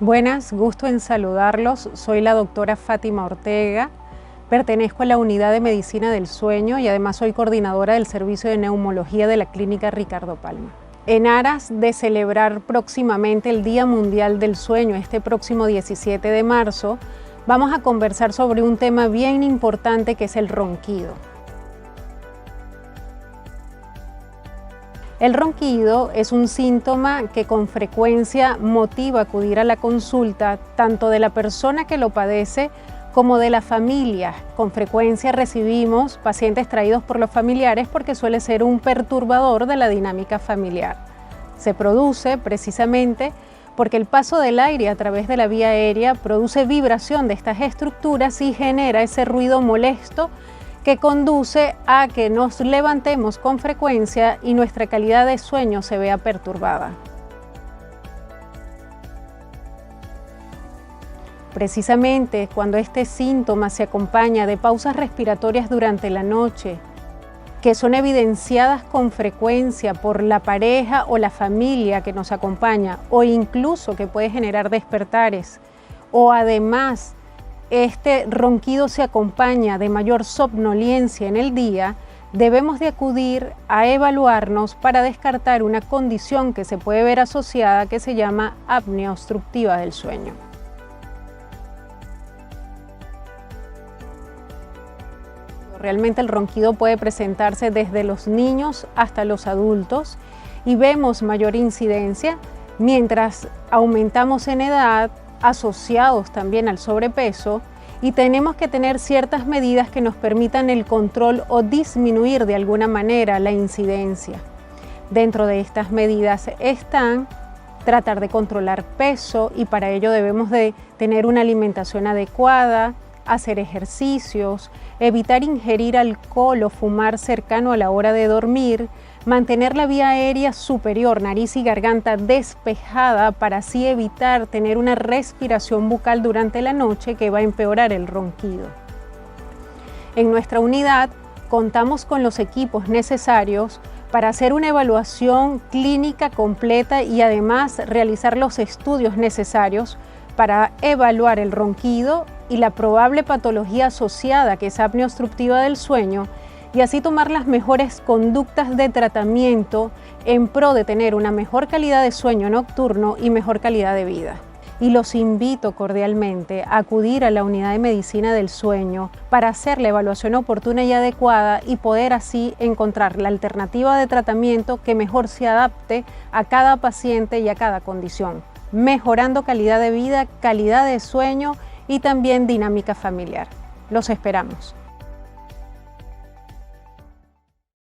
Buenas, gusto en saludarlos. Soy la doctora Fátima Ortega. Pertenezco a la Unidad de Medicina del Sueño y además soy coordinadora del Servicio de Neumología de la Clínica Ricardo Palma. En aras de celebrar próximamente el Día Mundial del Sueño, este próximo 17 de marzo, vamos a conversar sobre un tema bien importante que es el ronquido. El ronquido es un síntoma que con frecuencia motiva a acudir a la consulta tanto de la persona que lo padece como de la familia. Con frecuencia recibimos pacientes traídos por los familiares porque suele ser un perturbador de la dinámica familiar. Se produce precisamente porque el paso del aire a través de la vía aérea produce vibración de estas estructuras y genera ese ruido molesto que conduce a que nos levantemos con frecuencia y nuestra calidad de sueño se vea perturbada. Precisamente cuando este síntoma se acompaña de pausas respiratorias durante la noche, que son evidenciadas con frecuencia por la pareja o la familia que nos acompaña, o incluso que puede generar despertares, o además este ronquido se acompaña de mayor somnolencia en el día, debemos de acudir a evaluarnos para descartar una condición que se puede ver asociada que se llama apnea obstructiva del sueño. Realmente el ronquido puede presentarse desde los niños hasta los adultos y vemos mayor incidencia mientras aumentamos en edad, asociados también al sobrepeso, y tenemos que tener ciertas medidas que nos permitan el control o disminuir de alguna manera la incidencia. Dentro de estas medidas están tratar de controlar peso y para ello debemos de tener una alimentación adecuada, hacer ejercicios, evitar ingerir alcohol o fumar cercano a la hora de dormir, mantener la vía aérea superior, nariz y garganta despejada para así evitar tener una respiración bucal durante la noche que va a empeorar el ronquido. En nuestra unidad contamos con los equipos necesarios para hacer una evaluación clínica completa y además realizar los estudios necesarios para evaluar el ronquido y la probable patología asociada que es apnea obstructiva del sueño y así tomar las mejores conductas de tratamiento en pro de tener una mejor calidad de sueño nocturno y mejor calidad de vida. Y los invito cordialmente a acudir a la Unidad de Medicina del Sueño para hacer la evaluación oportuna y adecuada y poder así encontrar la alternativa de tratamiento que mejor se adapte a cada paciente y a cada condición, mejorando calidad de vida, calidad de sueño y también dinámica familiar. Los esperamos.